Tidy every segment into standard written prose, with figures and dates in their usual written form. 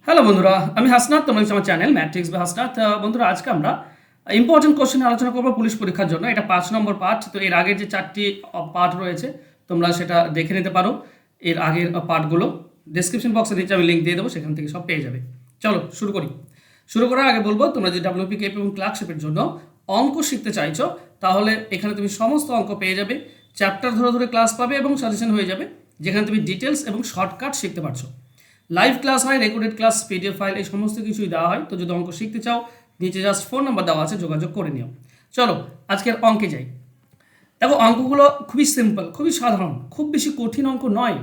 Hello বন্ধুরা, আমি হাসনাত। তোমরা হচ্ছে আমার চ্যানেল ম্যাট্রিক্স বা হাসনাত। বন্ধুরা, আজকে আমরা ইম্পর্টেন্ট কোশ্চেন আলোচনা করবো পুলিশ পরীক্ষার জন্য। এটা 5 নম্বর পার্ট। তো এর আগের যে 4টি পার্ট রয়েছে তোমরা সেটা দেখে নিতে পারো। এর আগের পার্টগুলো ডেসক্রিপশন বক্সে নিচে আমি লিঙ্ক দিয়ে দেবো, সেখান থেকে সব পেয়ে যাবে। চলো শুরু করি। শুরু করার আগে বলবো, তোমরা যদি ডাব্লিউপি কেপি এবং ক্লার্কশিপের জন্য অঙ্ক শিখতে চাইছো, তাহলে এখানে তুমি সমস্ত অঙ্ক পেয়ে যাবে। চ্যাপ্টার ধরে ধরে ক্লাস পাবে এবং সাজেশন হয়ে যাবে, যেখানে তুমি ডিটেলস এবং শর্টকাট শিখতে পারছো। লাইভ ক্লাস হয়, রেকর্ডেড ক্লাস, পিডিএফ ফাইল, এই সমস্ত কিছুই দেওয়া হয়। তো যদি অঙ্ক শিখতে চাও, নিচে জাস্ট ফোন নাম্বার দেওয়া আছে, যোগাযোগ করে নিও। চলো আজকের অঙ্কে যাই। দেখো, অঙ্কগুলো খুবই সিম্পল, খুবই সাধারণ, খুব বেশি কঠিন অঙ্ক নয়।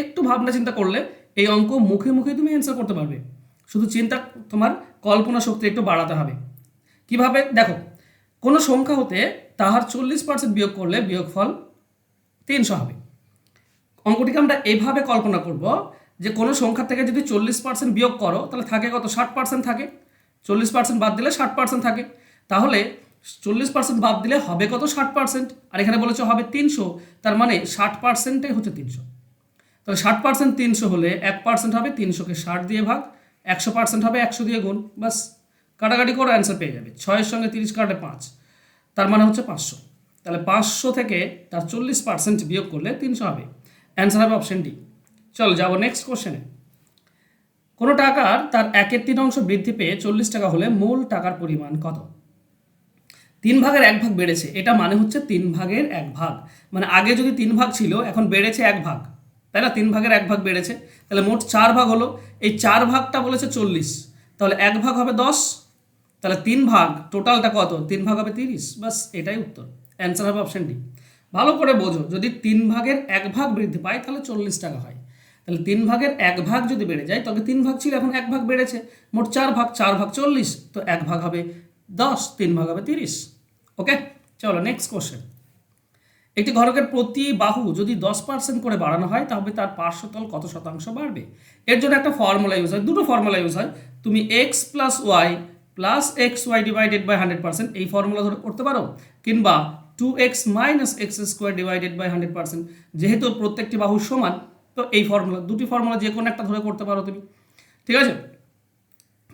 একটু ভাবনা চিন্তা করলে এই অঙ্ক মুখে মুখে তুমি অ্যান্সার করতে পারবে। শুধু চিন্তা, তোমার কল্পনা শক্তি একটু বাড়াতে হবে। কিভাবে দেখো, কোনো সংখ্যা হতে তাহার 40% বিয়োগ করলে বিয়োগফল 300 হবে। অঙ্কটিকে আমরা এইভাবে কল্পনা করব যে কোনো সংখ্যা থেকে যদি 40% বিয়োগ করো, তাহলে থাকে কত? 60% থাকে। 40% বাদ দিলে 60% থাকে। তাহলে 40% বাদ দিলে হবে কত? 60%। আর এখানে বলেছে হবে 300, তার মানে 60%টাই হচ্ছে 300। তাহলে 60% 300 হলে 1% হবে 300কে 60 দিয়ে ভাগ, 100% হবে 100 দিয়ে গুণ। বাস, কাটাকাটি করে অ্যান্সার পেয়ে যাবে। 6-এর সঙ্গে 30 কাটে 5, তার মানে হচ্ছে 500। তাহলে 500 থেকে তার 40% বিয়োগ করলে 300 হবে। অ্যান্সার হবে অপশন ডি। চলো যাবো নেক্সট কোশ্চেনে। কোনো টাকার তার 1/3 বৃদ্ধি পেয়ে 40 টাকা হলে মূল টাকার পরিমাণ কত? 3/1 বেড়েছে, এটা মানে হচ্ছে 3/1, মানে আগে যদি 3 ভাগ ছিল, এখন বেড়েছে 1 ভাগ, তাই না? 3/1 বেড়েছে, তাহলে মোট 4 ভাগ হলো। এই 4 ভাগটা বলেছে 40, তাহলে 1 ভাগ হবে 10, তাহলে 3 ভাগ, টোটালটা কত? 3 ভাগ হবে 30। বাস, এটাই উত্তর। অ্যান্সার হবে অপশন ডি। ভালো করে বোঝো, যদি 3/1 বৃদ্ধি পায় তাহলে 40 টাকা হয়। তাহলে 3/1 যদি বেড়ে যায়, তবে 3 ভাগ ছিল, এখন 1 ভাগ বেড়েছে, মোট 4 ভাগ, 4 ভাগ 40, তো 1 ভাগ হবে 10, 3 ভাগ হবে 30। ওকে, চলো নেক্সট কোশ্চেন। একটি ঘনকের প্রতি বাহু যদি 10% করে বাড়ানো হয়, তাহলে তার পার্শ্বতল কত শতাংশ বাড়বে? এর জন্য একটা ফর্মুলা ইউজ হয়, দুটো ফর্মুলা ইউজ হয়। তুমি x plus y plus x y divided by 100%, এই ফর্মুলা ধরে করতে পারো, কিংবা 2x minus x square divided by 100%। যেহেতু প্রত্যেকটি বাহু সমান, তো এই ফর্মুলা, দুটি ফর্মুলা যে কোনো একটা ধরে করতে পারো তুমি। ঠিক আছে?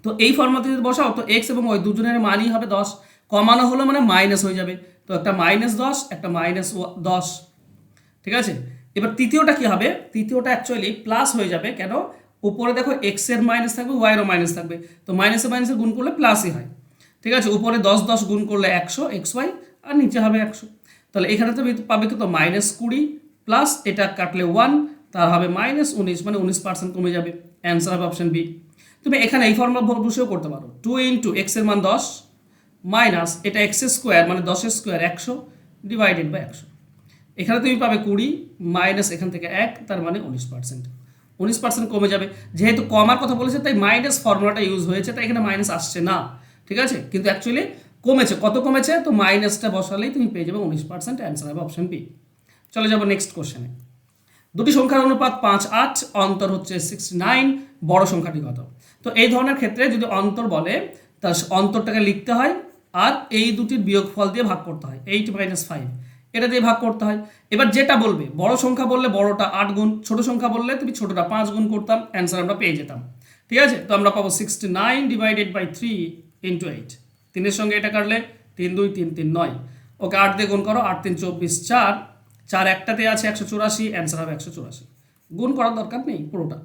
তো এই ফর্মুলাতে যদি বসাও, তো এক্স এবং ওয়াই দুজনের মানই হবে 10, কমানো হলো মানে মাইনাস হয়ে যাবে। তো একটা -10, একটা -10। ঠিক আছে? এবার তৃতীয়টা কি হবে? তৃতীয়টা অ্যাকচুয়ালি প্লাস হয়ে যাবে। কেন? উপরে দেখো এক্স এর মাইনাস থাকবে, ওয়াই এরও মাইনাস থাকবে, তো মাইনাসে মাইনাসে গুণ করলে প্লাসই হয়। ঠিক আছে? উপরে 10 গুণ করলে 100 এক্স ওয়াই, আর নিচে হবে 100। তাহলে এখানে তো পাবে কত? -20 প্লাস এটা কাটলে 1, তার হবে -19, মানে 19% কমে যাবে। অ্যান্সার হবে অপশন বি। তুমি এখানে এই ফর্মুলা বসেও করতে পারো। 2 ইন্টু এক্স এর মান 10 মাইনাস এটা এক্স স্কোয়ার মানে 10 স্কোয়ার 100 ডিভাইডেড বাই 100। এখানে তুমি পাবে 20 মাইনাস এখান থেকে 1, তার মানে 19%। 19% কমে যাবে। যেহেতু কমার কথা বলেছে, তাই মাইনাস ফর্মুলাটা ইউজ হয়েছে, তাই এখানে মাইনাস আসছে না। ঠিক আছে? কিন্তু অ্যাকচুয়ালি কমেছে। কত কমেছে? তো মাইনাসটা বসালেই তুমি পেয়ে যাবে 19%। অ্যান্সার হবে অপশন বি। চলে যাবো নেক্সট কোশ্চেনে। দুটি সংখ্যার অনুপাত 5-8, অন্তর হচ্ছে 69, বড় সংখ্যাটি কত? তো এই ধরনের ক্ষেত্রে যদি অন্তর বলে, তার অন্তরটাকে লিখতে হয় আর এই দুটির বিয়োগফল দিয়ে ভাগ করতে হয়। 8 - 5, এটা দিয়ে ভাগ করতে হয়। এবার যেটা বলবে, বড় সংখ্যা বললে বড়টা 8 গুণ, ছোট সংখ্যা বললে তুমি ছোটটা 5 গুণ করতাম, অ্যান্সার আমরা পেয়ে যেতাম। ঠিক আছে? তো আমরা পাবো 69 ডিভাইডেড বাই 3 ইন্টু 8। 3-এর সঙ্গে এটা কাটলে 3 2 3 3 9। ওকে, 8 দিয়ে গুণ করো, 8 3 24, 4 4 একটাতে আছে 184, অ্যান্সার হবে 184। গুণ করার দরকার নেই পুরোটা,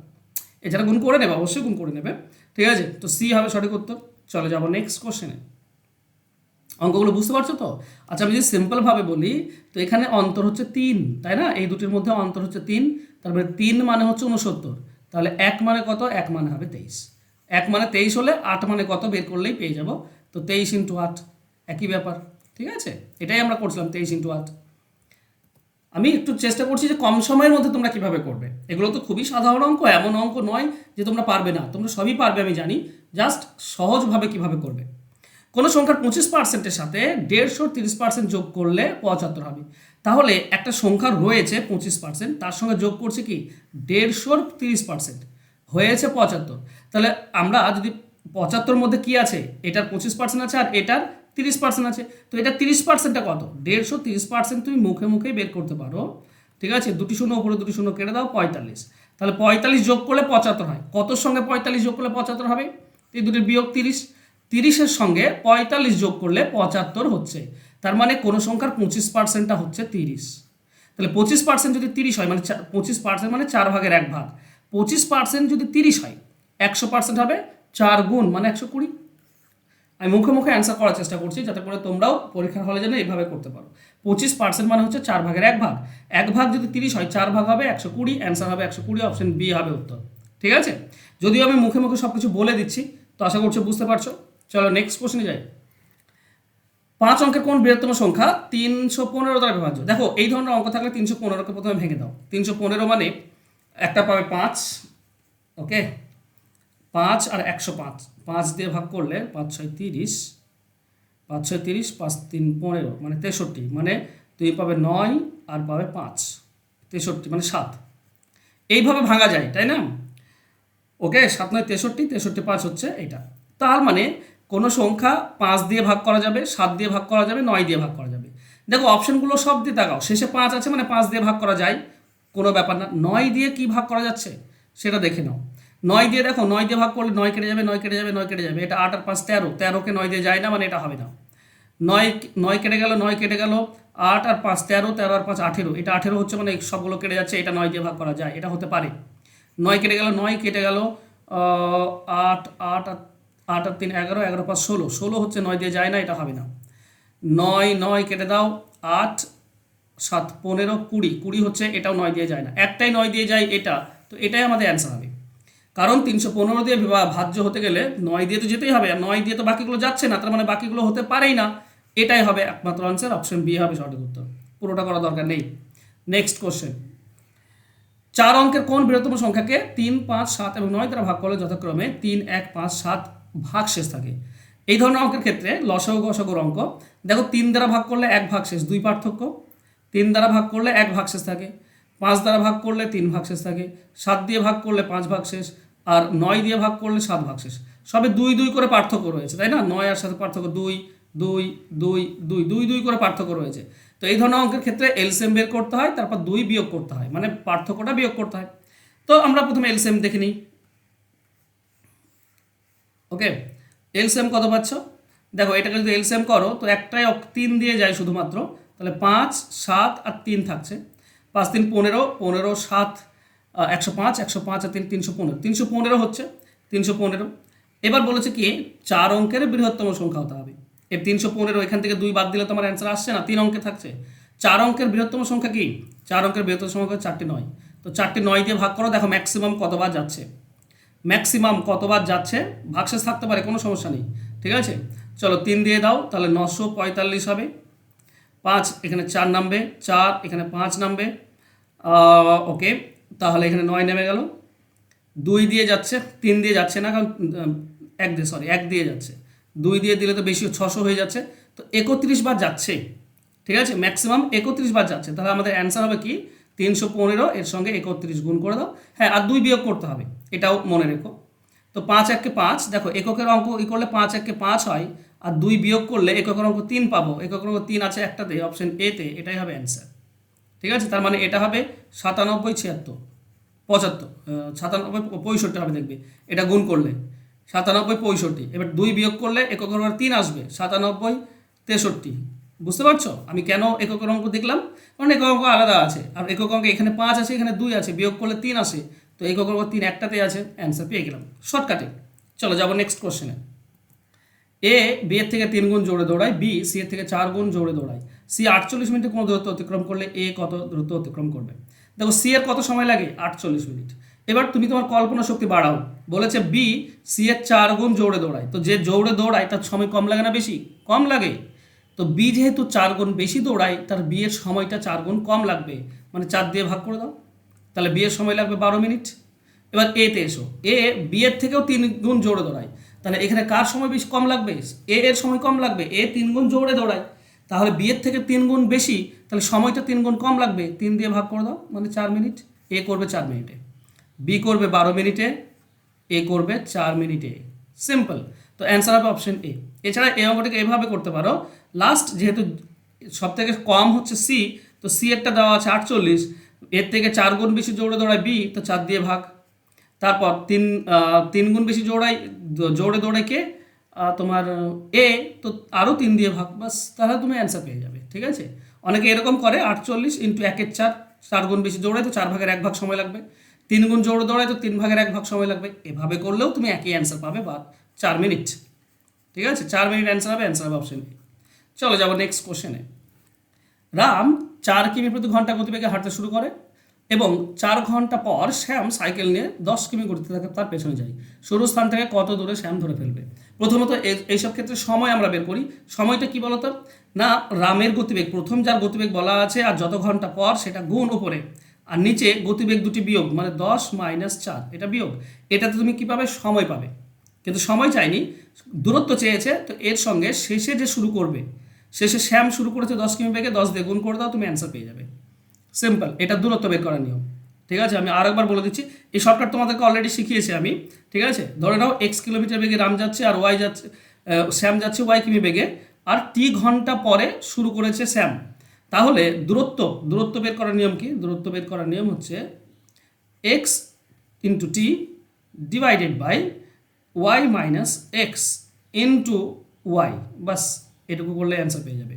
এছাড়া গুণ করে নেবে, অবশ্যই গুণ করে নেবে। ঠিক আছে? তো সি হবে সঠিক উত্তর। চলে যাবো নেক্সট কোশ্চেনে। অঙ্কগুলো বুঝতে পারছো তো? আচ্ছা, আমি যদি সিম্পলভাবে বলি, তো এখানে অন্তর হচ্ছে 3, তাই না? এই দুটির মধ্যে অন্তর হচ্ছে 3, তারপরে 3 মানে হচ্ছে 69, তাহলে 1 মানে কত? 1 মানে হবে 23। 1 মানে 23 হলে 8 মানে কত বের করলেই পেয়ে যাব। তো 23 ইন্টু 8, একই ব্যাপার। ঠিক আছে? এটাই আমরা করছিলাম, 23 ইন্টু 8। আমি একটু চেষ্টা করছি যে কম সময়ের মধ্যে তোমরা কিভাবে করবে। এগুলো তো খুবই সাধারণ অঙ্ক, এমন অঙ্ক নয় যে তোমরা পারবে না, তোমরা সবই পারবে আমি জানি। জাস্ট সহজভাবে কিভাবে করবে। কোনো সংখ্যার 25%-এর সাথে 150 30% যোগ করলে 75 হবে। তাহলে একটা সংখ্যার রয়েছে 25%, তার সঙ্গে যোগ করছে কি 150 30%, হয়েছে 75। তাহলে আমরা যদি 75 মধ্যে কি আছে, এটার 25% আছে আর এটার 30% আছে, তো এটা 30%টা কত? 150 30% তুমি মুখে মুখেই বের করতে পারো। ঠিক আছে? দুটি শূন্য উপরে দুটি শূন্য কেটে দাও, 45। তাহলে 45 যোগ করলে 75 হয়। কতর সঙ্গে 45 যোগ করলে 75 হবে? এই দুটির বিয়োগ 30, 30-এর সঙ্গে 45 যোগ করলে 75 হচ্ছে। তার মানে কোনো সংখ্যার 25%টা হচ্ছে 30। তাহলে 25% যদি 30 হয় মানে 25% মানে 4 ভাগের 1 ভাগ, 25% যদি 30 হয় 100% হবে 4 গুণ মানে 120। আমি মুখে মুখে অ্যান্সার করার চেষ্টা করছি যাতে করে তোমরাও পরীক্ষার হলে যেন এইভাবে করতে পারো। 25% মানে হচ্ছে 4 ভাগের 1 ভাগ, 1 ভাগ যদি 30 হয় 4 ভাগ হবে 120, অ্যান্সার হবে 120, অপশন বি হবে উত্তর। ঠিক আছে, যদিও আমি মুখে মুখে সব কিছু বলে দিচ্ছি, তো আশা করছি বুঝতে পারছো। চলো নেক্সট কোশ্চেনে যাই। 5 অঙ্কের কোন বৃহত্তম সংখ্যা 315 দ্বারা বিভাজ্য? দেখো এই ধরনের অঙ্ক থাকলে 315কে প্রথমে ভেঙে দাও। 315 মানে একটা পাবে 5, ওকে, 5 আর 105, 5 দিয়ে ভাগ করলে 5 6 30, 5 6 30, 5 3 15 মানে 63, মানে তুমি পাবে 9 আর পাবে 5, 63 মানে 7। এইভাবে ভাঙা যায় তাই না? ওকে, 7 9 63, 63 5 হচ্ছে এটা। তার মানে কোনো সংখ্যা 5 দিয়ে ভাগ করা যাবে, 7 দিয়ে ভাগ করা যাবে, 9 দিয়ে ভাগ করা যাবে। দেখো অপশনগুলো সব দিয়ে তাকাও, শেষে 5 আছে মানে 5 দিয়ে ভাগ করা যায়, কোনো ব্যাপার না। 9 দিয়ে কি ভাগ করা যাচ্ছে সেটা দেখে নাও। 9 দিয়ে দেখো, 9 দিয়ে ভাগ করলে 9 কেটে যাবে, 9 কেটে যাবে, 9 কেটে যাবে, এটা 8 আর 5 13, 13কে 9 দিয়ে যায় না মানে এটা হবে না। 9 কেটে গেল, 9 কেটে গেল, 8 আর 5 13, 13 আর 5 18, এটা 18 হচ্ছে মানে সবগুলো কেটে যাচ্ছে, এটা 9 দিয়ে ভাগ করা যায়, এটা হতে পারে। 9 কেটে গেল, 9 কেটে গেল, 8 8 আর 8 আর 3 11, 11 5 16, 16 হচ্ছে 9 দিয়ে যায় না, এটা হবে না। 9 9 কেটে দাও, 8 7 15 20, 20 হচ্ছে, এটাও 9 দিয়ে যায় না, একটাই 9 দিয়ে যায় এটা, তো এটাই আমাদের অ্যান্সার হবে। কারণ 315 দিয়ে ভাজ্য হতে গেলে 9 দিয়ে তো যেতেই হবে, আর 9 দিয়ে তো বাকিগুলো যাচ্ছে না, তার মানে বাকিগুলো হতে পারেই না, এটাই হবে একমাত্র আনসার, অপশন বি হবে সঠিক উত্তর। পুরোটা করা দরকার নেই। Next question. 4 অঙ্কের কোন বৃহত্তম সংখ্যাকে 3 5 7 এবং 9 দ্বারা ভাগ করলে যথাক্রমে 3 1 5 7 ভাগশেষ থাকে? এই ধরনের অঙ্কের ক্ষেত্রে লসাগু গসাগুর অঙ্ক, দেখো 3 দ্বারা ভাগ করলে 1 ভাগশেষ, 2 পার্থক্য। 3 দ্বারা ভাগ করলে 1 ভাগশেষ থাকে, 5 দ্বারা ভাগ করলে 3 ভাগশেষ থাকে, 7 দিয়ে ভাগ করলে 5 ভাগশেষ, আর 9 দিয়ে ভাগ করলে 7 ভাগশেষ। সবে 2 2 করে পার্থক্য রয়েছে তাই না? 9 আর 7 পার্থক্য 2 2 2 2 2 2 করে পার্থক্য রয়েছে। তো এই ধরনের অঙ্কের ক্ষেত্রে এলসিএম বের করতে হয়, তারপর 2 বিয়োগ করতে হয়, মানে পার্থক্যটা বিয়োগ করতে হয়। তো আমরা প্রথমে এলসিএম দেখে নিই। ওকে, এলসিএম কত পাচ্ছ? দেখো এটাকে যদি এলসিএম করো তো একটাই 3 দিয়ে যায় শুধুমাত্র, তাহলে 5 7 আর 3 থাকছে, 5 3 15, 15 7 105, 105 আর 3 315, 315 হচ্ছে 315। এবার বলেছে কি 4 অঙ্কের বৃহত্তম সংখ্যা হতে হবে। এর 315 এখান থেকে 2 বাদ দিলে তোমার অ্যান্সার আসছে না, 3 অঙ্কে থাকছে। 4 অঙ্কের বৃহত্তম সংখ্যা কি? 4 অঙ্কের বৃহত্তম সংখ্যা 4টি 9, তো 4টি 9 দিয়ে ভাগ করো, দেখো ম্যাক্সিমাম কতবার যাচ্ছে, ম্যাক্সিমাম কতবার যাচ্ছে, ভাগশেষ থাকতে পারে কোনো সমস্যা নেই। ঠিক আছে, চলো 3 দিয়ে দাও, তাহলে 945 হবে। 5 এখানে 4 নামবে, 4 এখানে 5 নামবে, ওকে, তাহলে এখানে 9 নেমে গেল। 2 দিয়ে যাচ্ছে, 3 দিয়ে যাচ্ছে না, কারণ 1 দিয়ে যাচ্ছে, 2 দিয়ে দিলে তো বেশি 600 হয়ে যাচ্ছে, তো 31 বার যাচ্ছে। ঠিক আছে, ম্যাক্সিমাম 31 বার যাচ্ছে, তাহলে আমাদের অ্যান্সার হবে কি 315, এর সঙ্গে 31 গুণ করে দাও। হ্যাঁ, আর 2 বিয়োগ করতে হবে, এটাও মনে রেখো। তো 5 1 5, দেখো এককের অঙ্ক ই করলে 5 1 5 হয়, আর 2 বিয়োগ করলে এককের অঙ্ক 3 পাবো, এককের অঙ্ক 3 আছে একটাতে, অপশন এতে, এটাই হবে অ্যান্সার। ঠিক আছে, তার মানে এটা হবে 97 76 75, 97 65 হবে, দেখবে এটা গুণ করলে 97 65, এবার 2 বিয়োগ করলে এককের অঙ্ক 3 আসবে, 97 63। বুঝতে পারছো আমি কেন এককের অঙ্ক দেখলাম? কারণ একক অঙ্ক আলাদা আছে, আর একক অঙ্ক এখানে 5 আছে, এখানে 2 আছে, বিয়োগ করলে 3 আসে, তো একক অঙ্ক 3 একটাতে আছে, অ্যান্সার পেয়ে গেলাম শর্টকাটে। চলো যাবো নেক্সট কোশ্চেনে। এ বি এর থেকে 3 গুণ জোরে দৌড়ায়, বি সি এর থেকে 4 গুণ জোরে দৌড়ায়, সি 48 মিনিটে কোনো দূরত্ব অতিক্রম করলে এ কত দূরত্ব অতিক্রম করবে? দেখো সি এর কত সময় লাগে? 48 মিনিট। এবার তুমি তোমার কল্পনা শক্তি বাড়াও, বলেছে বি সি এর 4 গুণ জোরে দৌড়ায়, তো যে জোরে দৌড়ায় তার সময় কম লাগে না বেশি? কম লাগে। তো বি যেহেতু 4 গুণ বেশি দৌড়ায়, তার বি এর সময়টা 4 গুণ কম লাগবে, মানে 4 দিয়ে ভাগ করে দাও, তাহলে বি এর সময় লাগবে 12 মিনিট। এবার এতে এসো, এ বি এর থেকেও 3 গুণ জোরে দৌড়ায়, তাহলে এখানে কার সময় বেশি কম লাগবে? এ এর সময় কম লাগবে, এ 3 গুণ জোরে দৌড়ায়, তাহলে বি এর থেকে 3 গুণ বেশি, তাহলে সময়টা 3 গুণ কম লাগবে, 3 দিয়ে ভাগ করে দাও, মানে 4 মিনিট। এ করবে 4 মিনিটে, বি করবে 12 মিনিটে, এ করবে 4 মিনিটে, সিম্পল। তো অ্যান্সার হবে অপশন এ। এছাড়া এই অঙ্কটাকে এভাবে করতে পারো, লাস্ট যেহেতু সব থেকে কম হচ্ছে সি, তো সি একটা দেওয়া আছে 48, এর থেকে 4 গুণ বেশি জোরে দৌড়ায় বি, তো 4 দিয়ে ভাগ। তারপর 3 গুণ বেশি জোরে দৌড়ায় কে, তোমার এ, তো আরও 3 দিয়ে ভাগ, বাস তাহলে তুমি অ্যান্সার পেয়ে যাবে। ঠিক আছে, অনেকে এরকম করে 48 ইন্টু 1/4, 4 গুণ বেশি দৌড়ায় তো 4 ভাগের 1 ভাগ সময় লাগবে, 3 গুণ জোরে দৌড়ায় তো 3 ভাগের 1 ভাগ সময় লাগবে। এভাবে করলেও তুমি একই অ্যান্সার পাবে, বা 4 মিনিট। ঠিক আছে, 4 মিনিট অ্যান্সার হবে অপশন এ। চলো যাবো নেক্সট কোশ্চেনে। রাম 4 কিমি প্রতি ঘন্টা গতিবেগে হাঁটতে শুরু করে এবং 4 ঘন্টা পর শ্যাম সাইকেল নিয়ে 10 কিমি গতিতে থাকে তার পেছনে যায়। শুরু স্থান থেকে কত দূরে শ্যাম ধরে ফেলবে? প্রথমত এইসব ক্ষেত্রে সময় আমরা বের করি। সময়টা কি বলতো না, রামের গতিবেগ, প্রথম যার গতিবেগ বলা আছে আর যত ঘন্টা পর সেটা গুণ উপরে, আর নিচে গতিবেগ দুটি বিয়োগ, মানে 10 - 4 এটা বিয়োগ। এটাতে তুমি কী পাবে? সময় পাবে। কিন্তু সময় চাইনি, দূরত্ব চেয়েছে, তো এর সঙ্গে শেষে যে শুরু করবে, শেষে শ্যাম শুরু করেছে 10 কিমি বেগে, 10 দিয়ে গুণ করে দাও, তুমি অ্যান্সার পেয়ে যাবে। সিম্পল, এটা দূরত্ব বের করার নিয়ম। ঠিক আছে, আমি আরেকবার বলে দিচ্ছি, এই শর্টকাট তোমাদেরকে অলরেডি শিখিয়েছি আমি। ঠিক আছে, ধরে নাও এক্স কিলোমিটার বেগে রাম যাচ্ছে আর ওয়াই যাচ্ছে, শ্যাম যাচ্ছে ওয়াই কিমি বেগে, আর টি ঘন্টা পরে শুরু করেছে শ্যাম। তাহলে দূরত্ব বের করার নিয়ম কি? দূরত্ব বের করার নিয়ম হচ্ছে X into T divided by Y minus X into Y, বাস এটুকু করলে অ্যান্সার পেয়ে যাবে।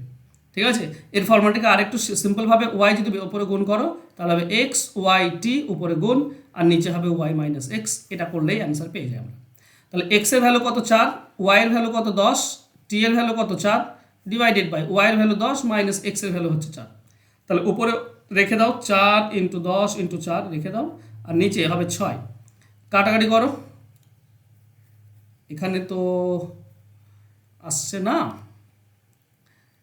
ঠিক আছে, এর ফর্মুলাটাকে আরেকটু সিম্পলভাবে, ওয়াই যদি উপরে গুণ করো তাহলে হবে এক্স ওয়াই টি উপরে গুণ, আর নিচে হবে ওয়াই মাইনাস এক্স, এটা করলেই অ্যান্সার পেয়ে যাই আমরা। তাহলে এক্স এর ভ্যালু কত? 4, ওয়াই এর ভ্যালু কত? 10, টি এর ভ্যালু কত? 4, ডিভাইডেড বাই ওয়াই এর ভ্যালু 10 মাইনাস এক্স এর ভ্যালু হচ্ছে 4। তাহলে উপরে রেখে দাও 4 ইন্টু 10 ইন্টু 4 রেখে দাও, আর নিচে হবে 6। কাটাকাটি করো, এখানে তো আসছে না,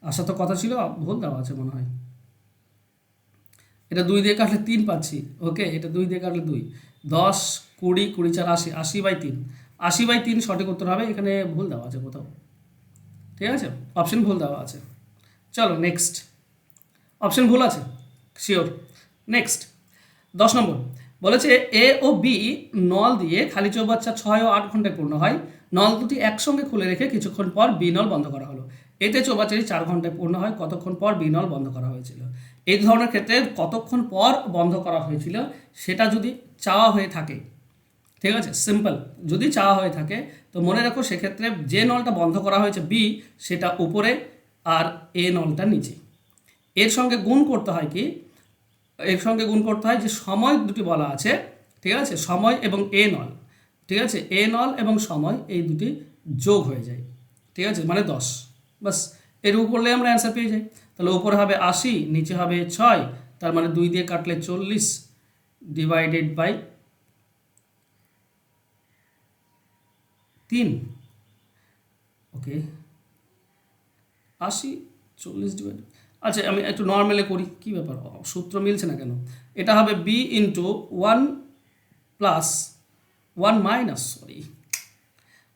আসা তো কথা ছিল, ভুল দেওয়া আছে মনে হয়। এটা 2 দিয়ে কাটলে 3 পাচ্ছি, ওকে, এটা 2 দিয়ে কাটলে 2, 10 20 20 4 80, 80/3, 80/3 সঠিক উত্তর হবে। এখানে ভুল দেওয়া আছে কোথাও। ঠিক আছে, অপশন ভুল দেওয়া আছে। চলো নেক্সট, অপশন ভুল আছে শিওর। নেক্সট 10 নম্বর বলেছে এ ও বি নল দিয়ে খালি চৌবাচ্চা 6 ও 8 ঘন্টায় পূর্ণ হয়। নল দুটি একসঙ্গে খুলে রেখে কিছুক্ষণ পর বি নল বন্ধ করা হলো। এতে চৌবাচ্চাটি 4 ঘন্টায় পূর্ণ হয়। কতক্ষণ পর বি নল বন্ধ করা হয়েছিল? এই ধরনের ক্ষেত্রে কতক্ষণ পর বন্ধ করা হয়েছিল সেটা যদি চাওয়া হয়ে থাকে, ঠিক আছে, সিম্পল, যদি চাওয়া হয়ে থাকে তো মনে রাখো সেক্ষেত্রে যে নলটা বন্ধ করা হয়েছে বি, সেটা উপরে আর এ নলটা নিচে। এর সঙ্গে গুণ করতে হয় কি, এর সঙ্গে গুণ করতে হয় যে সময় দুটি বলা আছে, ঠিক আছে, সময় এবং এ নল, ঠিক আছে, এ নল এবং সময় এই দুটি যোগ হয়ে যায়, ঠিক আছে, মানে 10, বাস এরকম করলে আমরা অ্যান্সার পেয়ে যাই। তাহলে উপরে হবে 80, নিচে হবে 6, তার মানে 2 দিয়ে কাটলে 40 ডিভাইডেড বাই 3, ওকে, 80 40 ডিভাইড, আচ্ছা আমি একটু নর্মালে করি, কী ব্যাপার সূত্র মিলছে না কেন? এটা হবে B into 1 plus 1 minus, sorry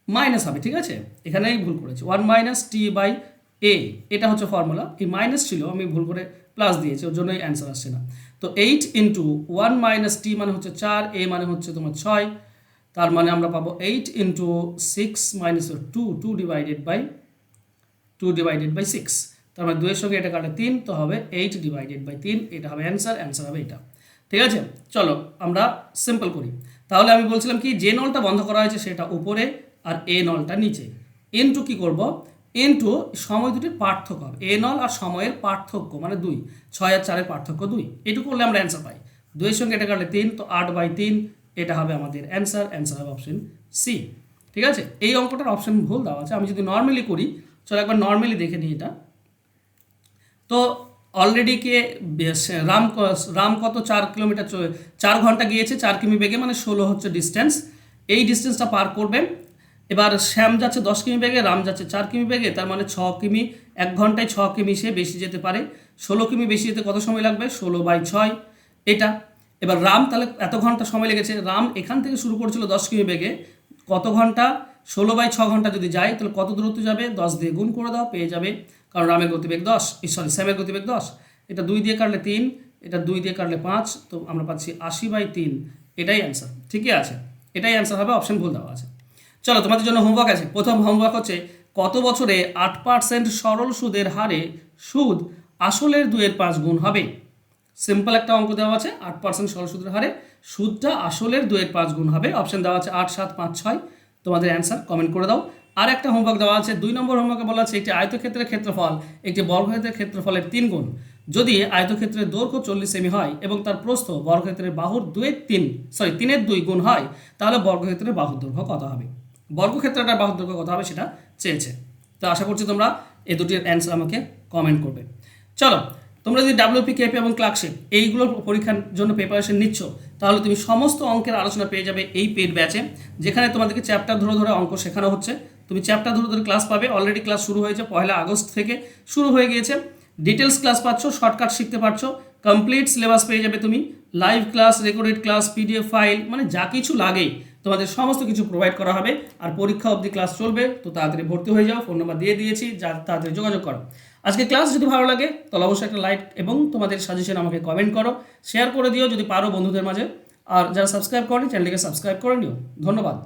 minus হবে, ঠিক আছে, এখানেই ভুল করেছি, 1 মাইনাস টি বাই এ, এটা হচ্ছে ফর্মুলা, এই মাইনাস ছিল আমি ভুল করে প্লাস দিয়েছি, ওর জন্যই অ্যান্সার আসছে না। তো 8 ইন্টু 1 মাইনাস টি মানে হচ্ছে 4, এ মানে হচ্ছে তোমার 6, তার মানে আমরা পাবো 8 ইন্টু 6 মাইনাস 2 ডিভাইডেড বাই 6, তার মানে 2 এর সঙ্গে এটা কাটে 3, তো হবে 8 ডিভাইডেড বাই 3, এটা হবে অ্যান্সার হবে এটা। ঠিক আছে, চলো আমরা সিম্পল করি। তাহলে আমি বলছিলাম কি, যে নলটা বন্ধ করা হয়েছে সেটা উপরে আর এ নলটা নিচে, ইনটু কি করব, ইনটু সময় দুটির পার্থক্য হবে, এ নল আর সময়ের পার্থক্য মানে 2, 6 আর 4-এর পার্থক্য 2, এটুকু করলে আমরা অ্যান্সার পাই। 2 এর সঙ্গে এটা কাটলে 3, তো 8/3, এটা হবে আমাদের অ্যান্সার হবে অপশন সি। ঠিক আছে, এই অঙ্কটার অপশন ভুল দেওয়া আছে, আমি যদি নর্মালি করি, চলো একবার নর্মালি দেখে নিই এটা। তো অলরেডি কে রাম কত 4 কিলোমিটার 4 ঘন্টা গিয়েছে 4 কিমি বেগে, মানে 16 হচ্ছে ডিস্টেন্স, এই ডিস্টেন্সটা পার করবেন। এবার শ্যাম যাচ্ছে 10 কিমি বেগে, রাম যাচ্ছে 4 কিমি বেগে, তার মানে 6 কিমি, 1 ঘন্টায় 6 কিমি সে বেশি যেতে পারে। 16 কিমি বেশি যেতে কত সময় লাগবে? 16/6 এটা। এবার রাম তাহলে এত ঘন্টা সময় লেগেছে, রাম এখান থেকে শুরু করেছিল 10 কিমি বেগে, কত ঘন্টা? 16/6 ঘন্টা যদি যায় তাহলে কত দূরত্ব যাবে? 10 দিয়ে গুণ করে দাও, পেয়ে যাবে, কারণ রামের গতিবেগ 10, শ্যামের গতিবেগ 10, এটা 2 দিয়ে কাটলে 3, এটা 2 দিয়ে কাটলে 5, তো আমরা পাচ্ছি 80/3, এটাই অ্যান্সার। ঠিকই আছে, এটাই অ্যান্সার হবে, অপশন ভুল দেওয়া আছে। চলো তোমাদের জন্য হোমওয়ার্ক আছে। প্রথম হোমওয়ার্ক হচ্ছে কত বছরে 8% সরল সুদের হারে সুদ আসলের 2/5 গুণ হবে? সিম্পল একটা অঙ্ক দেওয়া আছে 8% সরল সুদের হারে সুদটা আসলের 2/5 গুণ হবে। অপশন দেওয়া আছে 8, 7, 5, 6। তোমাদের অ্যান্সার কমেন্ট করে দাও। আর একটা হোমওয়ার্ক দেওয়া আছে 2 নম্বর হোমওয়ার্কে বলা আছে একটি আয়তক্ষেত্রের ক্ষেত্রফল একটি বর্গক্ষেত্রের ক্ষেত্রফলের 3 গুণ। যদি আয়তক্ষেত্রের দৈর্ঘ্য 40 সেমি হয় এবং তার প্রস্থ বর্গক্ষেত্রের বাহুর 3-এর 2 গুণ হয়, তাহলে বর্গক্ষেত্রের বাহুর দৈর্ঘ্য কত হবে? বর্গক্ষেত্রটার বাহুর দৈর্ঘ্য কত হবে সেটা চেয়েছে। তো আশা করছি তোমরা এই দুটির অ্যান্সার আমাকে কমেন্ট করবে। চলো, তোমরা যদি ডাব্লিউপি, কেপি এবং ক্লার্কশিপ এইগুলোর পরীক্ষার জন্য প্রিপারেশন নিচ্ছ, তাহলে তুমি সমস্ত অঙ্কের আলোচনা পেয়ে যাবে এই পেড ব্যাচে, যেখানে তোমাদেরকে চ্যাপ্টার ধরে ধরে অঙ্ক শেখানো হচ্ছে। তুমি চ্যাপ্টার ধরে ধরে ক্লাস পাবে। অলরেডি ক্লাস শুরু হয়েছে, 1 আগস্ট থেকে শুরু হয়ে গিয়েছে। ডিটেলস ক্লাস পাচ্ছ, শর্টকাট শিখতে পারছো, কমপ্লিট সিলেবাস পেয়ে যাবে তুমি, live class, recorded class, PDF file, মানে যা কিছু লাগে তোমাদের সমস্ত কিছু প্রোভাইড করা হবে। আর পরীক্ষা অবধি ক্লাস চলবে, তো তাড়াতাড়ি ভর্তি হয়ে যাও। ফোন নাম্বার দিয়ে দিয়েছি, যা তাড়াতাড়ি যোগাযোগ করো। আজকে ক্লাস যদি ভালো লাগে তাহলে অবশ্যই একটা লাইক এবং তোমাদের সাজেশন আমাকে কমেন্ট করো, শেয়ার করে দিও যদি পারো বন্ধুদের মাঝে। আর যারা সাবস্ক্রাইব করনি চ্যানেলটিকে সাবস্ক্রাইব করে নিও। ধন্যবাদ।